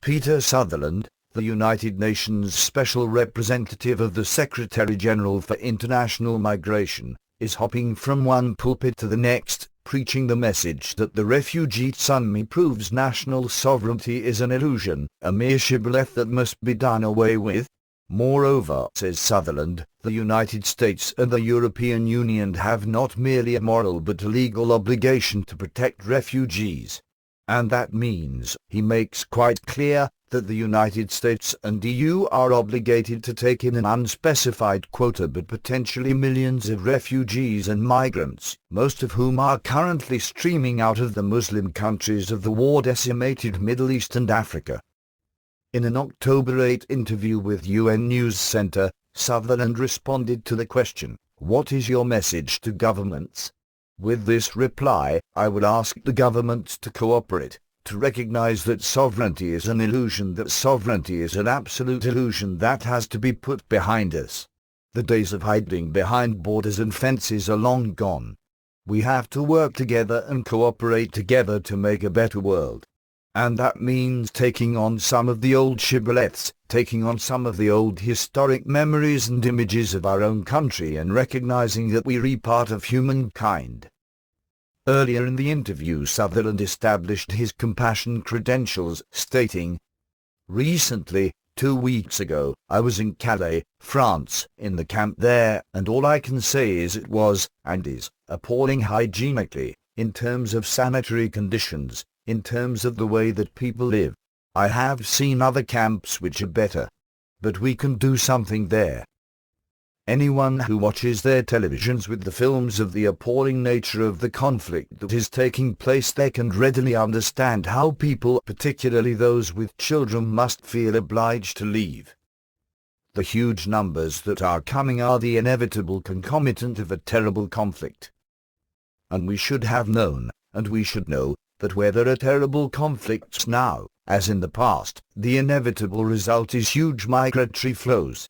Peter Sutherland, the United Nations Special Representative of the Secretary-General for International Migration, is hopping from one pulpit to the next, preaching the message that the refugee tsunami proves national sovereignty is an illusion, a mere shibboleth that must be done away with. Moreover, says Sutherland, the United States and the European Union have not merely a moral but a legal obligation to protect refugees. And that means, he makes quite clear, that the United States and EU are obligated to take in an unspecified quota but potentially millions of refugees and migrants, most of whom are currently streaming out of the Muslim countries of the war-decimated Middle East and Africa. In an October 8 interview with UN News Center, Sutherland responded to the question, "What is your message to governments?" With this reply, I would ask the governments to cooperate, to recognize that sovereignty is an illusion, that sovereignty is an absolute illusion that has to be put behind us. The days of hiding behind borders and fences are long gone. We have to work together and cooperate together to make a better world. And that means taking on some of the old shibboleths, taking on some of the old historic memories and images of our own country and recognizing that we are part of humankind. Earlier in the interview, Sutherland established his compassion credentials, stating, "Recently, 2 weeks ago, I was in Calais, France, in the camp there, and all I can say is it was, and is, appalling hygienically, in terms of sanitary conditions, in terms of the way that people live. I have seen other camps which are better. But we can do something there." Anyone who watches their televisions with the films of the appalling nature of the conflict that is taking place there can readily understand how people, particularly those with children, must feel obliged to leave. The huge numbers that are coming are the inevitable concomitant of a terrible conflict. And we should have known, and we should know, that where there are terrible conflicts now, as in the past, the inevitable result is huge migratory flows.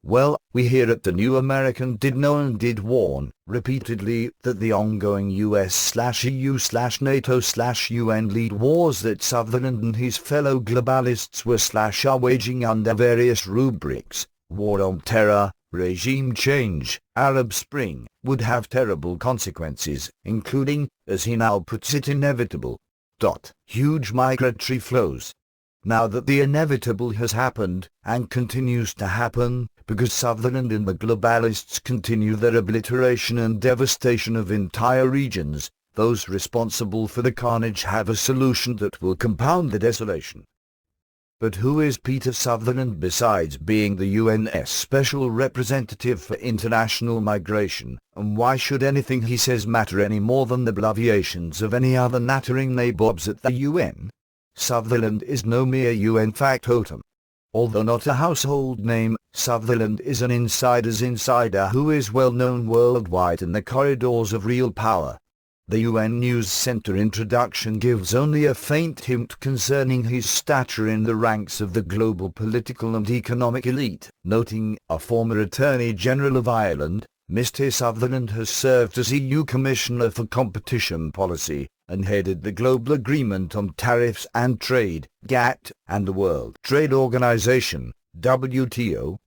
Well, we here at the New American did know and did warn, repeatedly, that the ongoing US/EU/NATO/UN lead wars that Sutherland and his fellow globalists are waging under various rubrics, war on terror, regime change, Arab Spring, would have terrible consequences, including, as he now puts it, inevitable. Huge migratory flows. Now that the inevitable has happened, and continues to happen, because Sutherland and the globalists continue their obliteration and devastation of entire regions, those responsible for the carnage have a solution that will compound the desolation. But who is Peter Sutherland besides being the UN's Special Representative for International Migration, and why should anything he says matter any more than the bloviations of any other nattering nabobs at the UN? Sutherland is no mere UN factotum. Although not a household name, Sutherland is an insider's insider who is well known worldwide in the corridors of real power. The UN News Center introduction gives only a faint hint concerning his stature in the ranks of the global political and economic elite, noting, a former Attorney General of Ireland, Mr. Sutherland has served as EU Commissioner for Competition Policy, and headed the Global Agreement on Tariffs and Trade, GATT, and the World Trade Organization, WTO.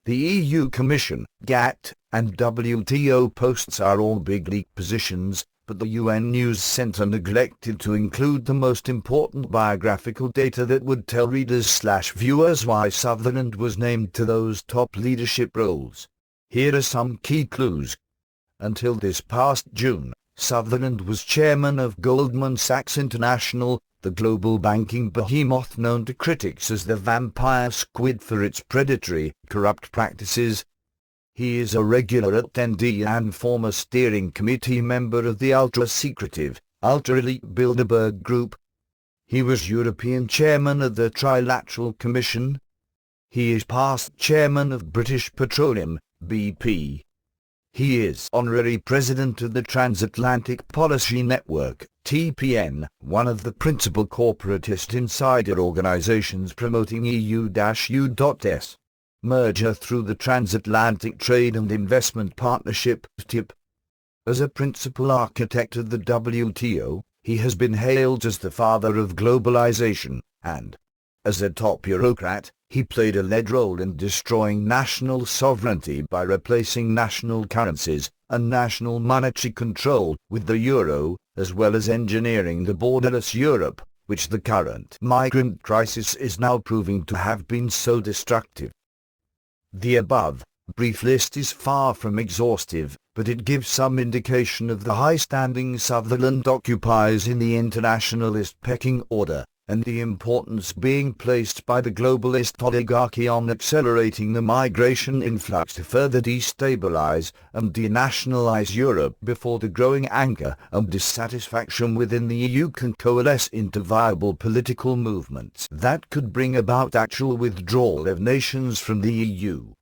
The EU Commission, GATT, and WTO posts are all big league positions, but the UN News Center neglected to include the most important biographical data that would tell readers/viewers why Sutherland was named to those top leadership roles. Here are some key clues. Until this past June, Sutherland was chairman of Goldman Sachs International, the global banking behemoth known to critics as the vampire squid for its predatory, corrupt practices. He is a regular attendee and former steering committee member of the ultra-secretive, ultra-elite Bilderberg Group. He was European chairman of the Trilateral Commission. He is past chairman of British Petroleum, BP. He is honorary president of the Transatlantic Policy Network, TPN, one of the principal corporatist insider organizations promoting EU-U.S. merger through the Transatlantic Trade and Investment Partnership, TIP. As a principal architect of the WTO, he has been hailed as the father of globalization, and, as a top bureaucrat, he played a lead role in destroying national sovereignty by replacing national currencies and national monetary control with the euro, as well as engineering the borderless Europe, which the current migrant crisis is now proving to have been so destructive. The above brief list is far from exhaustive, but it gives some indication of the high standing Sutherland occupies in the internationalist pecking order, and the importance being placed by the globalist oligarchy on accelerating the migration influx to further destabilize and denationalize Europe before the growing anger and dissatisfaction within the EU can coalesce into viable political movements that could bring about actual withdrawal of nations from the EU.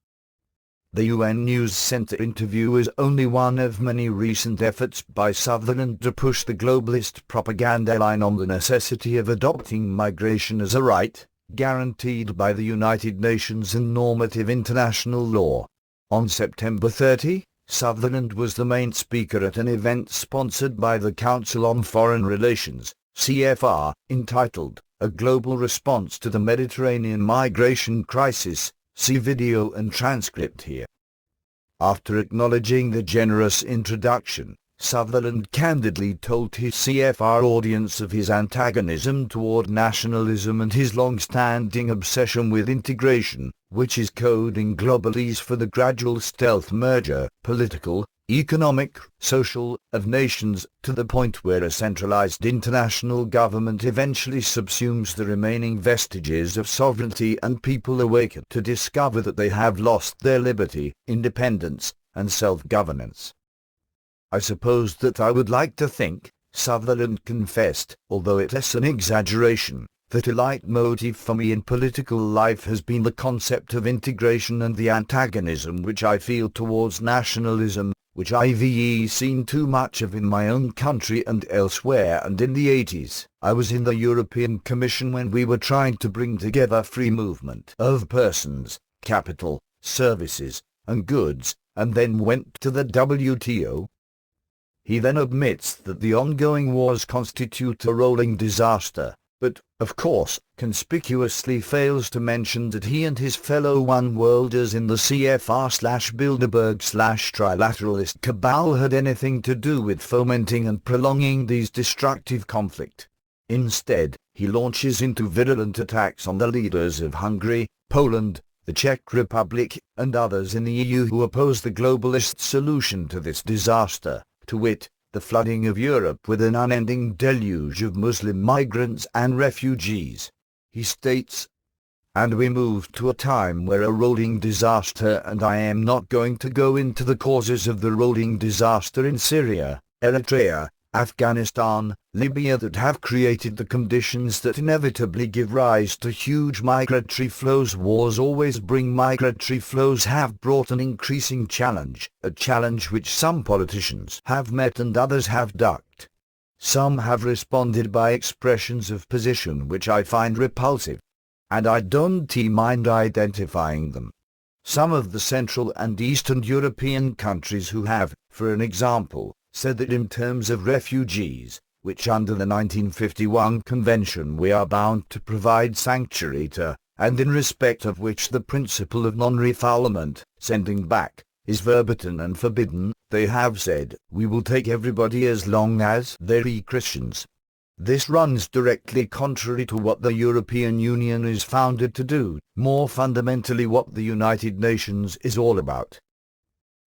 The UN News Center interview is only one of many recent efforts by Sutherland to push the globalist propaganda line on the necessity of adopting migration as a right, guaranteed by the United Nations and normative international law. On September 30, Sutherland was the main speaker at an event sponsored by the Council on Foreign Relations, CFR, entitled, A Global Response to the Mediterranean Migration Crisis. See video and transcript here. After acknowledging the generous introduction, Sutherland candidly told his CFR audience of his antagonism toward nationalism and his long-standing obsession with integration, which is code in globalese for the gradual stealth merger, political, economic, social, of nations, to the point where a centralized international government eventually subsumes the remaining vestiges of sovereignty and people awaken to discover that they have lost their liberty, independence, and self-governance. I suppose that I would like to think, Sutherland confessed, although it is an exaggeration, that a leitmotif for me in political life has been the concept of integration and the antagonism which I feel towards nationalism, which I've seen too much of in my own country and elsewhere. And in the 80s, I was in the European Commission when we were trying to bring together free movement of persons, capital, services, and goods, and then went to the WTO. He then admits that the ongoing wars constitute a rolling disaster, but, of course, conspicuously fails to mention that he and his fellow one-worlders in the CFR/Bilderberg/trilateralist cabal had anything to do with fomenting and prolonging these destructive conflict. Instead, he launches into virulent attacks on the leaders of Hungary, Poland, the Czech Republic, and others in the EU who oppose the globalist solution to this disaster, to wit, the flooding of Europe with an unending deluge of Muslim migrants and refugees. He states, and we moved to a time where a rolling disaster, and I am not going to go into the causes of the rolling disaster in Syria, Eritrea, Afghanistan, Libya, that have created the conditions that inevitably give rise to huge migratory flows. Wars always bring migratory flows, have brought an increasing challenge, a challenge which some politicians have met and others have ducked. Some have responded by expressions of position which I find repulsive, and I don't mind identifying them. Some of the Central and Eastern European countries who have, for an example, said that in terms of refugees, which under the 1951 Convention we are bound to provide sanctuary to, and in respect of which the principle of non-refoulement, sending back, is verboten and forbidden, they have said, we will take everybody as long as they be Christians. This runs directly contrary to what the European Union is founded to do, more fundamentally what the United Nations is all about.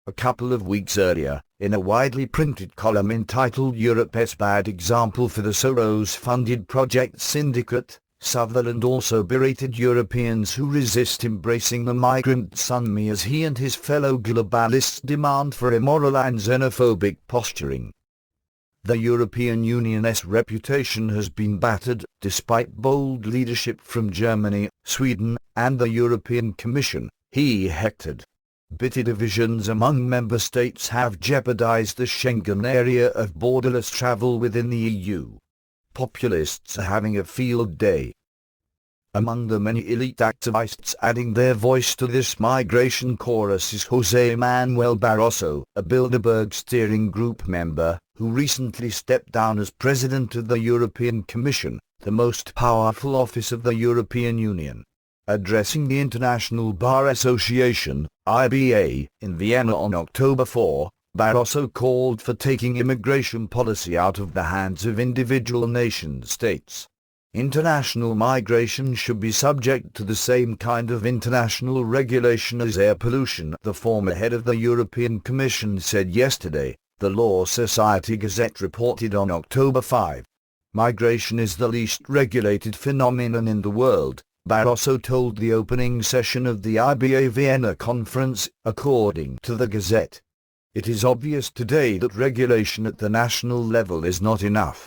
A couple of weeks earlier, in a widely printed column entitled Europe's Bad Example for the Soros-funded Project Syndicate, Sutherland also berated Europeans who resist embracing the migrant tsunami as he and his fellow globalists demand for immoral and xenophobic posturing. The European Union's reputation has been battered, despite bold leadership from Germany, Sweden, and the European Commission, he hectored. Bitter divisions among member states have jeopardized the Schengen area of borderless travel within the EU. Populists are having a field day. Among the many elite activists adding their voice to this migration chorus is José Manuel Barroso, a Bilderberg steering group member, who recently stepped down as president of the European Commission, the most powerful office of the European Union. Addressing the International Bar Association, IBA, in Vienna on October 4, Barroso called for taking immigration policy out of the hands of individual nation-states. International migration should be subject to the same kind of international regulation as air pollution, the former head of the European Commission said yesterday, the Law Society Gazette reported on October 5. Migration is the least regulated phenomenon in the world, Barroso told the opening session of the IBA Vienna conference, according to the Gazette. It is obvious today that regulation at the national level is not enough.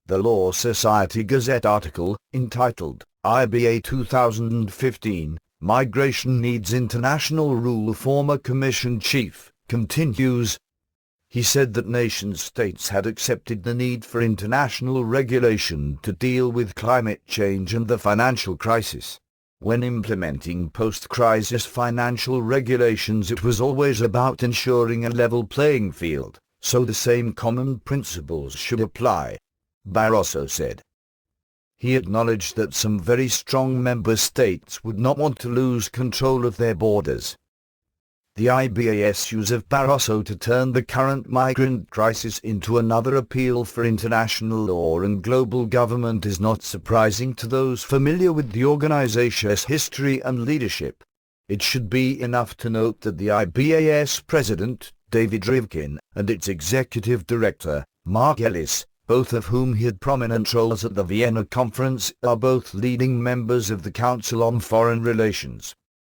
The Law Society Gazette article, entitled, IBA 2015, Migration Needs International Rule, former Commission Chief, continues. He said that nation-states had accepted the need for international regulation to deal with climate change and the financial crisis. When implementing post-crisis financial regulations, it was always about ensuring a level playing field, so the same common principles should apply, Barroso said. He acknowledged that some very strong member states would not want to lose control of their borders. The IBA's use of Barroso to turn the current migrant crisis into another appeal for international law and global government is not surprising to those familiar with the organization's history and leadership. It should be enough to note that the IBA's president, David Rivkin, and its executive director, Mark Ellis, both of whom had prominent roles at the Vienna conference, are both leading members of the Council on Foreign Relations.